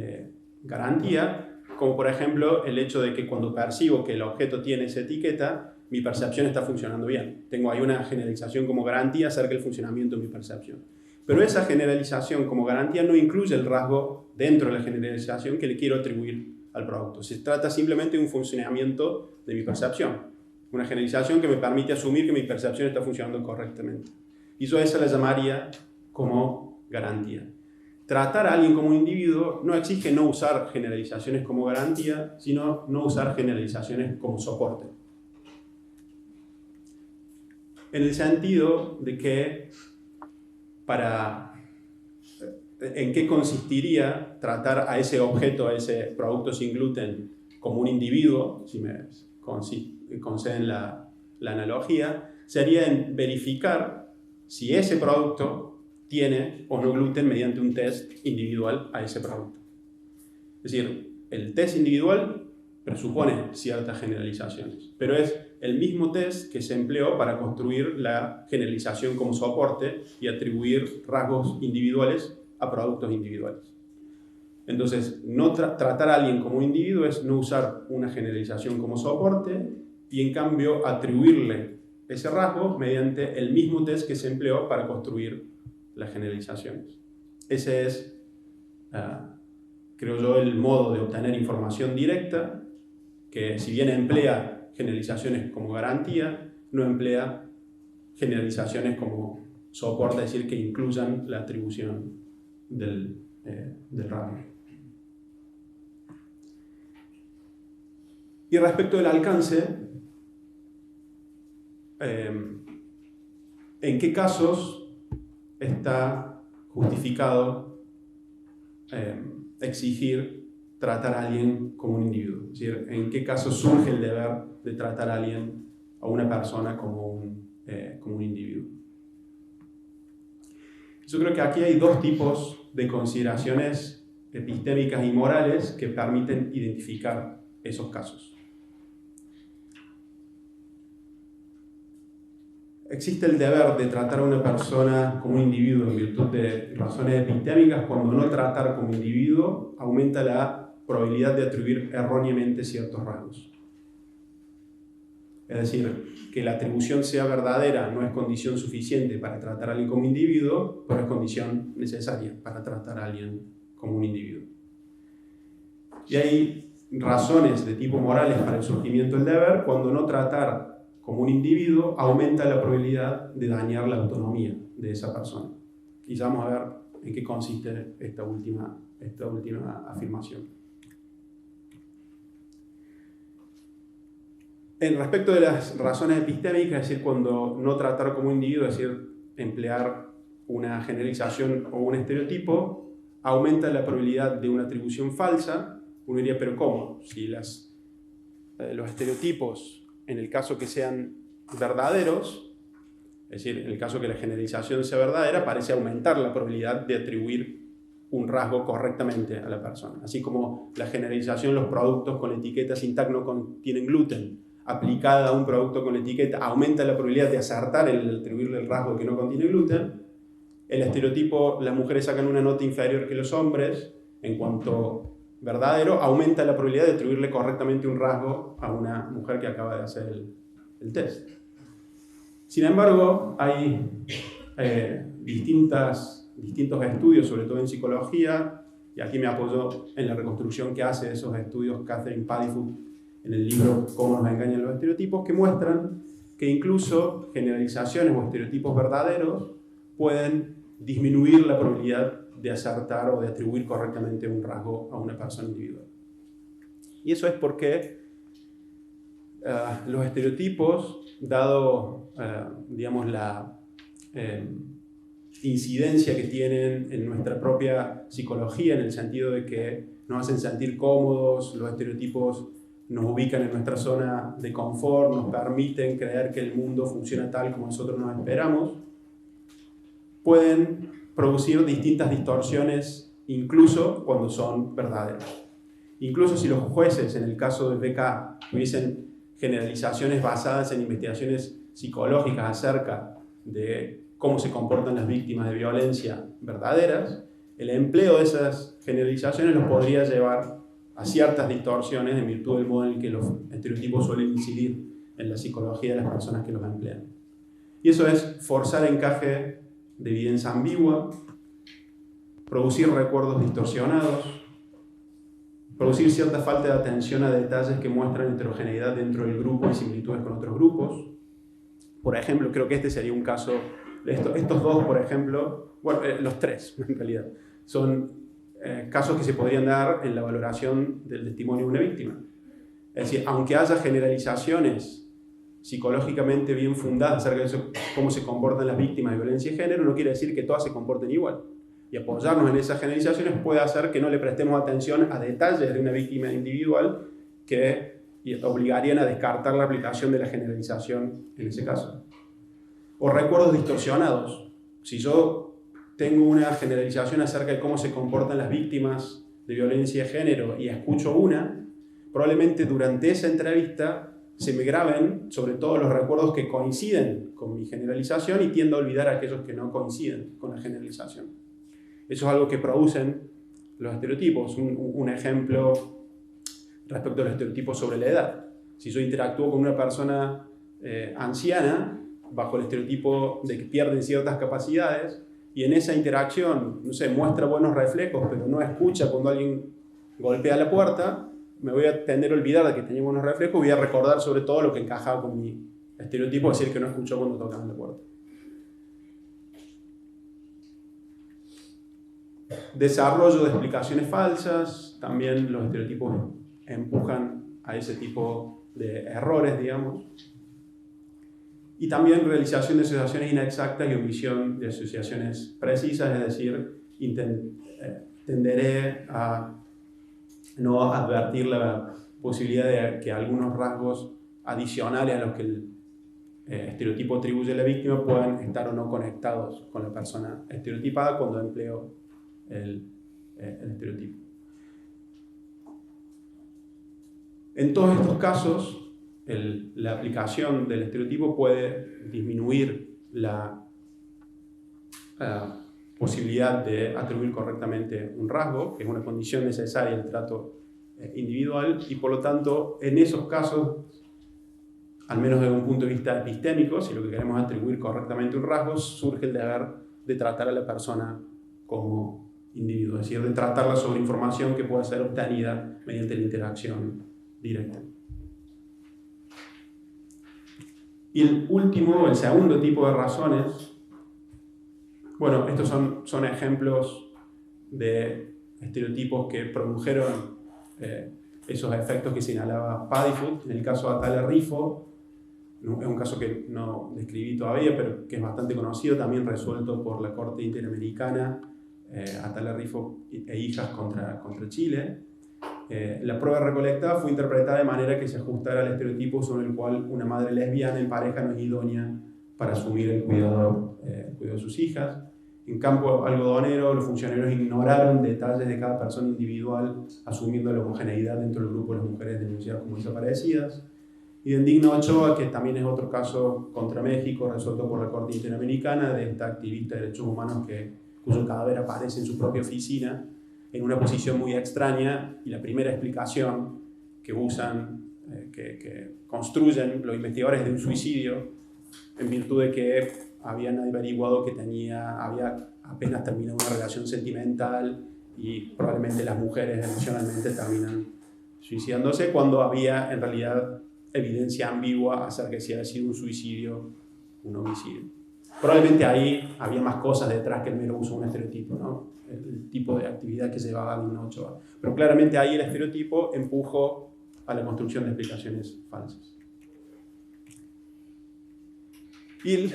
garantía, como por ejemplo el hecho de que cuando percibo que el objeto tiene esa etiqueta, mi percepción está funcionando bien. Tengo ahí una generalización como garantía acerca del funcionamiento de mi percepción. Pero esa generalización como garantía no incluye el rasgo dentro de la generalización que le quiero atribuir al producto. Se trata simplemente de un funcionamiento de mi percepción. Una generalización que me permite asumir que mi percepción está funcionando correctamente. Y yo a esa la llamaría como garantía. Tratar a alguien como un individuo no exige no usar generalizaciones como garantía, sino no usar generalizaciones como soporte. En el sentido de que ¿en qué consistiría tratar a ese objeto, a ese producto sin gluten, como un individuo? Si me conceden la analogía, sería en verificar si ese producto tiene o no gluten mediante un test individual a ese producto. Es decir, el test individual presupone ciertas generalizaciones, pero es el mismo test que se empleó para construir la generalización como soporte y atribuir rasgos individuales a productos individuales. Entonces, no tratar a alguien como individuo es no usar una generalización como soporte y en cambio atribuirle ese rasgo mediante el mismo test que se empleó para construir las generalizaciones. Ese es, creo yo, el modo de obtener información directa, que si bien emplea generalizaciones como garantía, no emplea generalizaciones como soporte, es decir, que incluyan la atribución del rasgo. Y respecto del alcance, ¿en qué casos está justificado exigir tratar a alguien como un individuo? Es decir, ¿en qué caso surge el deber de tratar a alguien, a una persona, como un individuo? Yo creo que aquí hay dos tipos de consideraciones epistémicas y morales que permiten identificar esos casos. Existe el deber de tratar a una persona como un individuo en virtud de razones epistémicas, cuando no tratar como individuo aumenta la probabilidad de atribuir erróneamente ciertos rasgos. Es decir, que la atribución sea verdadera no es condición suficiente para tratar a alguien como individuo, pero es condición necesaria para tratar a alguien como un individuo. Y hay razones de tipo morales para el surgimiento del deber cuando no tratar como un individuo aumenta la probabilidad de dañar la autonomía de esa persona. Y ya vamos a ver en qué consiste esta última afirmación. En respecto de las razones epistémicas, es decir, cuando no tratar como individuo, es decir, emplear una generalización o un estereotipo, aumenta la probabilidad de una atribución falsa. Uno diría, ¿pero cómo? Si los estereotipos, en el caso que sean verdaderos, es decir, en el caso que la generalización sea verdadera, parece aumentar la probabilidad de atribuir un rasgo correctamente a la persona. Así como la generalización, los productos con etiqueta sin TAC no contienen gluten, aplicada a un producto con etiqueta, aumenta la probabilidad de acertar el atribuirle el rasgo que no contiene gluten. El estereotipo, las mujeres sacan una nota inferior que los hombres, en cuanto verdadero, aumenta la probabilidad de atribuirle correctamente un rasgo a una mujer que acaba de hacer el test. Sin embargo, hay distintos estudios, sobre todo en psicología, y aquí me apoyo en la reconstrucción que hace de esos estudios Catherine Paddyfoot en el libro Cómo nos engañan los estereotipos, que muestran que incluso generalizaciones o estereotipos verdaderos pueden disminuir la probabilidad de acertar o de atribuir correctamente un rasgo a una persona individual. Y eso es porque los estereotipos, dado digamos, la incidencia que tienen en nuestra propia psicología, en el sentido de que nos hacen sentir cómodos, los estereotipos nos ubican en nuestra zona de confort, nos permiten creer que el mundo funciona tal como nosotros nos esperamos, pueden producir distintas distorsiones incluso cuando son verdaderos. Incluso si los jueces, en el caso del BK, tuviesen generalizaciones basadas en investigaciones psicológicas acerca de cómo se comportan las víctimas de violencia verdaderas, el empleo de esas generalizaciones los podría llevar a ciertas distorsiones en virtud del modo en el que los estereotipos suelen incidir en la psicología de las personas que los emplean. Y eso es forzar encaje de evidencia ambigua, producir recuerdos distorsionados, producir cierta falta de atención a detalles que muestran heterogeneidad dentro del grupo y similitudes con otros grupos. Por ejemplo, creo que este sería un caso, estos dos, por ejemplo, bueno, los tres en realidad, son casos que se podrían dar en la valoración del testimonio de una víctima. Es decir, aunque haya generalizaciones psicológicamente bien fundadas acerca de cómo se comportan las víctimas de violencia de género, no quiere decir que todas se comporten igual. Y apoyarnos en esas generalizaciones puede hacer que no le prestemos atención a detalles de una víctima individual que obligarían a descartar la aplicación de la generalización en ese caso. O recuerdos distorsionados. Si yo tengo una generalización acerca de cómo se comportan las víctimas de violencia de género y escucho una, probablemente durante esa entrevista se me graben sobre todo los recuerdos que coinciden con mi generalización y tiendo a olvidar a aquellos que no coinciden con la generalización. Eso es algo que producen los estereotipos. Un ejemplo respecto a los estereotipos sobre la edad. Si yo interactúo con una persona anciana, bajo el estereotipo de que pierden ciertas capacidades, y en esa interacción, no sé, muestra buenos reflejos, pero no escucha cuando alguien golpea la puerta, me voy a tender a olvidar de que tenía buenos reflejos, voy a recordar sobre todo lo que encajaba con mi estereotipo, es decir, que no escuchó cuando tocaban la puerta. Desarrollo de explicaciones falsas, también los estereotipos empujan a ese tipo de errores, digamos. Y también realización de asociaciones inexactas y omisión de asociaciones precisas, es decir, tenderé a no advertir la posibilidad de que algunos rasgos adicionales a los que estereotipo atribuye a la víctima puedan estar o no conectados con la persona estereotipada cuando empleo el estereotipo. En todos estos casos, la aplicación del estereotipo puede disminuir la posibilidad de atribuir correctamente un rasgo, que es una condición necesaria del trato individual, y por lo tanto, en esos casos, al menos desde un punto de vista epistémico, si lo que queremos es atribuir correctamente un rasgo, surge el deber de tratar a la persona como individuo, es decir, de tratarla sobre información que pueda ser obtenida mediante la interacción directa. Y el segundo tipo de razones, bueno, estos son ejemplos de estereotipos que produjeron esos efectos que señalaba Paddyfoot. En el caso de Atala Rifo, es un caso que no describí todavía, pero que es bastante conocido, también resuelto por la Corte Interamericana, Atala Rifo e hijas contra Chile. La prueba recolectada fue interpretada de manera que se ajustara al estereotipo sobre el cual una madre lesbiana en pareja no es idónea para asumir el cuidado de sus hijas. En campo algodonero, los funcionarios ignoraron detalles de cada persona individual, asumiendo la homogeneidad dentro del grupo de las mujeres denunciadas como desaparecidas. Y en Digno Ochoa, que también es otro caso contra México, resuelto por la Corte Interamericana, de esta activista de derechos humanos cuyo cadáver aparece en su propia oficina, en una posición muy extraña, y la primera explicación que usan, que construyen los investigadores de un suicidio, en virtud de que habían averiguado que había apenas terminado una relación sentimental y probablemente las mujeres emocionalmente terminan suicidándose, cuando había en realidad evidencia ambigua acerca de si había sido un suicidio o un homicidio. Probablemente ahí había más cosas detrás que el mero uso de un estereotipo, ¿no? El tipo de actividad que llevaba a Digno Ochoa. Pero claramente ahí el estereotipo empujó a la construcción de explicaciones falsas. Y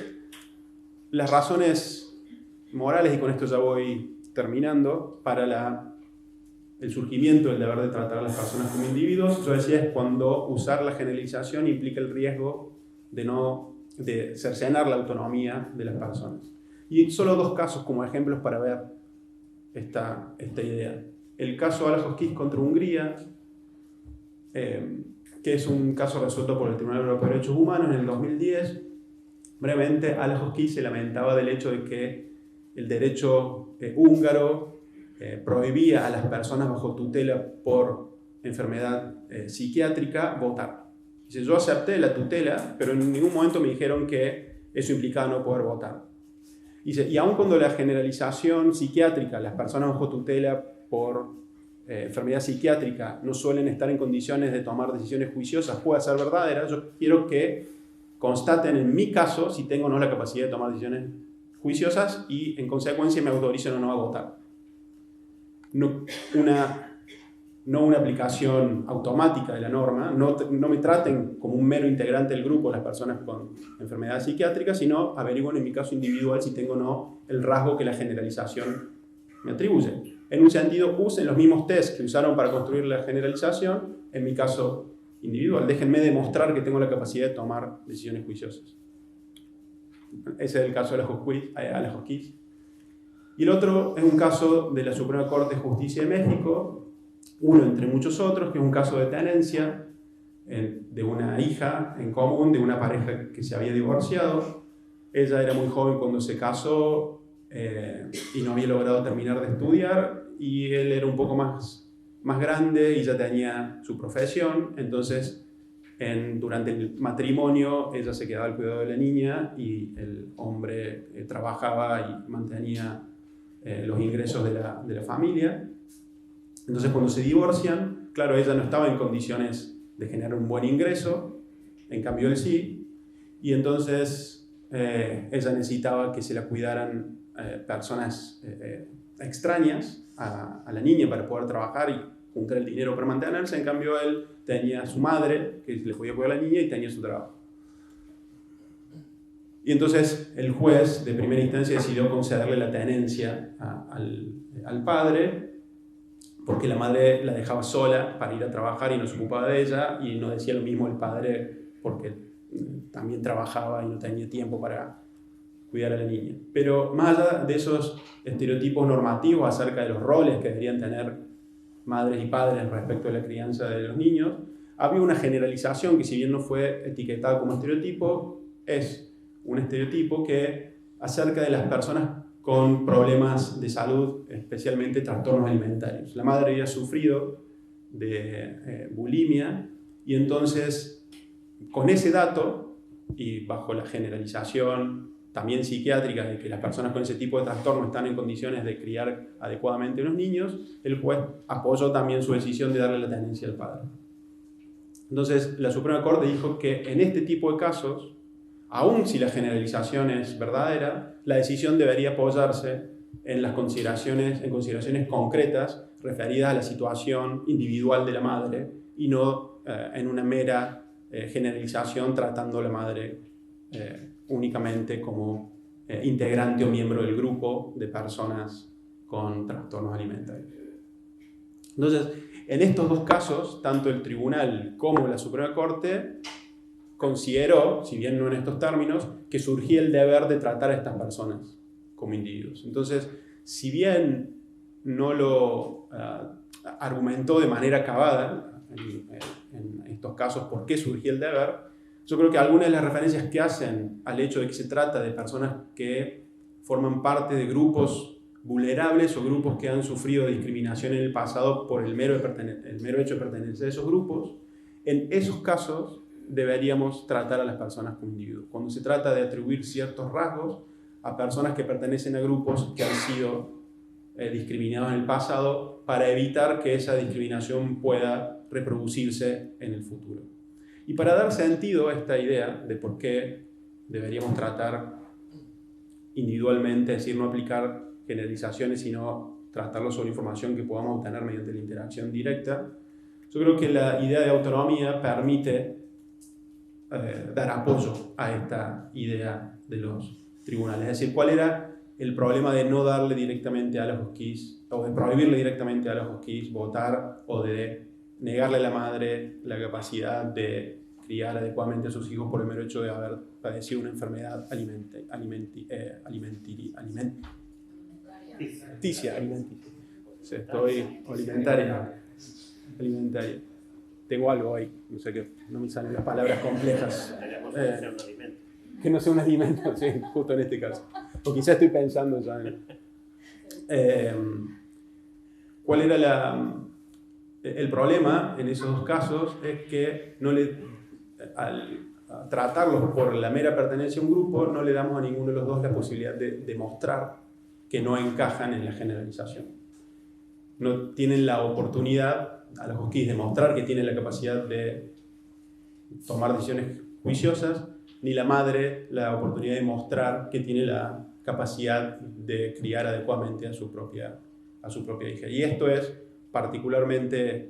las razones morales, y con esto ya voy terminando, para el surgimiento del deber de tratar a las personas como individuos, yo decía, es cuando usar la generalización implica el riesgo de cercenar la autonomía de las personas. Y solo dos casos como ejemplos para ver esta idea. El caso Alajos-Kiss contra Hungría, que es un caso resuelto por el Tribunal Europeo de Derechos Humanos en el 2010. Brevemente, Alajos-Kiss se lamentaba del hecho de que el derecho húngaro prohibía a las personas bajo tutela por enfermedad psiquiátrica votar. Dice, yo acepté la tutela, pero en ningún momento me dijeron que eso implicaba no poder votar. Dice, y aun cuando la generalización psiquiátrica, las personas bajo tutela por enfermedad psiquiátrica no suelen estar en condiciones de tomar decisiones juiciosas, puede ser verdadera, yo quiero que constaten en mi caso si tengo o no la capacidad de tomar decisiones juiciosas y en consecuencia me autoricen o no a votar. No una aplicación automática de la norma, no me traten como un mero integrante del grupo las personas con enfermedades psiquiátricas, sino averigüen en mi caso individual si tengo o no el rasgo que la generalización me atribuye. En un sentido, usen los mismos tests que usaron para construir la generalización, en mi caso individual. Déjenme demostrar que tengo la capacidad de tomar decisiones juiciosas. Ese es el caso de Alajos-Kiss. Y el otro es un caso de la Suprema Corte de Justicia de México, uno entre muchos otros, que es un caso de tenencia de una hija en común, de una pareja que se había divorciado. Ella era muy joven cuando se casó y no había logrado terminar de estudiar, y él era un poco más grande y ya tenía su profesión. Entonces, durante el matrimonio, ella se quedaba al cuidado de la niña y el hombre trabajaba y mantenía los ingresos de la familia. Entonces, cuando se divorcian, claro, ella no estaba en condiciones de generar un buen ingreso, en cambio él sí, y entonces ella necesitaba que se la cuidaran personas extrañas a la niña para poder trabajar y juntar el dinero para mantenerse. En cambio, él tenía a su madre, que le podía cuidar a la niña, y tenía su trabajo. Y entonces el juez de primera instancia decidió concederle la tenencia al padre, porque la madre la dejaba sola para ir a trabajar y no se ocupaba de ella, y no decía lo mismo el padre porque también trabajaba y no tenía tiempo para cuidar a la niña. Pero más allá de esos estereotipos normativos acerca de los roles que deberían tener madres y padres respecto a la crianza de los niños, había una generalización que, si bien no fue etiquetada como estereotipo, es un estereotipo que acerca de las personas con problemas de salud, especialmente trastornos alimentarios. La madre había sufrido de bulimia y entonces, con ese dato y bajo la generalización también psiquiátrica de que las personas con ese tipo de trastorno están en condiciones de criar adecuadamente a los niños, el juez apoyó también su decisión de darle la tenencia al padre. Entonces, la Suprema Corte dijo que en este tipo de casos, aun si la generalización es verdadera, la decisión debería apoyarse en consideraciones concretas referidas a la situación individual de la madre y no en una mera generalización tratando a la madre únicamente como integrante o miembro del grupo de personas con trastornos alimentarios. Entonces, en estos dos casos, tanto el tribunal como la Suprema Corte consideró, si bien no en estos términos, que surgía el deber de tratar a estas personas como individuos. Entonces, si bien no lo argumentó de manera acabada en estos casos por qué surgía el deber, yo creo que algunas de las referencias que hacen al hecho de que se trata de personas que forman parte de grupos vulnerables o grupos que han sufrido discriminación en el pasado por el mero hecho de pertenecer a esos grupos, en esos casos deberíamos tratar a las personas como individuos. Cuando se trata de atribuir ciertos rasgos a personas que pertenecen a grupos que han sido discriminados en el pasado para evitar que esa discriminación pueda reproducirse en el futuro. Y para dar sentido a esta idea de por qué deberíamos tratar individualmente, es decir, no aplicar generalizaciones, sino tratarlo sobre información que podamos obtener mediante la interacción directa, yo creo que la idea de autonomía permite dar apoyo a esta idea de los tribunales. Es decir, ¿cuál era el problema de no darle directamente a los hosquís, o de prohibirle directamente a los hosquís votar, o de negarle a la madre la capacidad de criar adecuadamente a sus hijos por el mero hecho de haber padecido una enfermedad alimenticia? Sí, estoy alimentaria. Tengo algo ahí, no sé qué, no me salen las palabras complejas. Que no sea un alimento, sí, justo en este caso. O quizás estoy pensando ya en... ¿Cuál era el problema en esos dos casos? Es que al tratarlos por la mera pertenencia a un grupo, no le damos a ninguno de los dos la posibilidad de demostrar que no encajan en la generalización. No tienen la oportunidad, a los hosquís, de mostrar que tienen la capacidad de tomar decisiones juiciosas, ni la madre la oportunidad de mostrar que tiene la capacidad de criar adecuadamente a su propia hija. Y esto es particularmente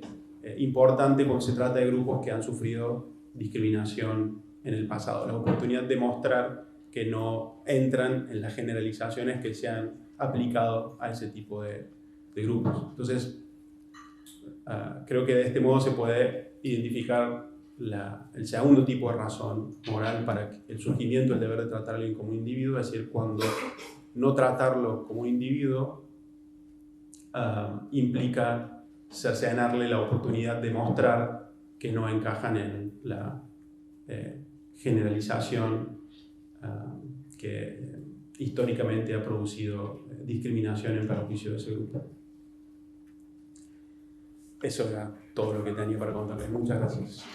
importante cuando se trata de grupos que han sufrido discriminación en el pasado. La oportunidad de mostrar que no entran en las generalizaciones que se han aplicado a ese tipo de grupos. Entonces, creo que de este modo se puede identificar el segundo tipo de razón moral para el surgimiento del deber de tratar a alguien como individuo, es decir, cuando no tratarlo como individuo implica cercenarle la oportunidad de mostrar que no encajan en la generalización que históricamente ha producido discriminación en perjuicio de ese grupo. Eso era todo lo que tenía para contarles. Muchas gracias.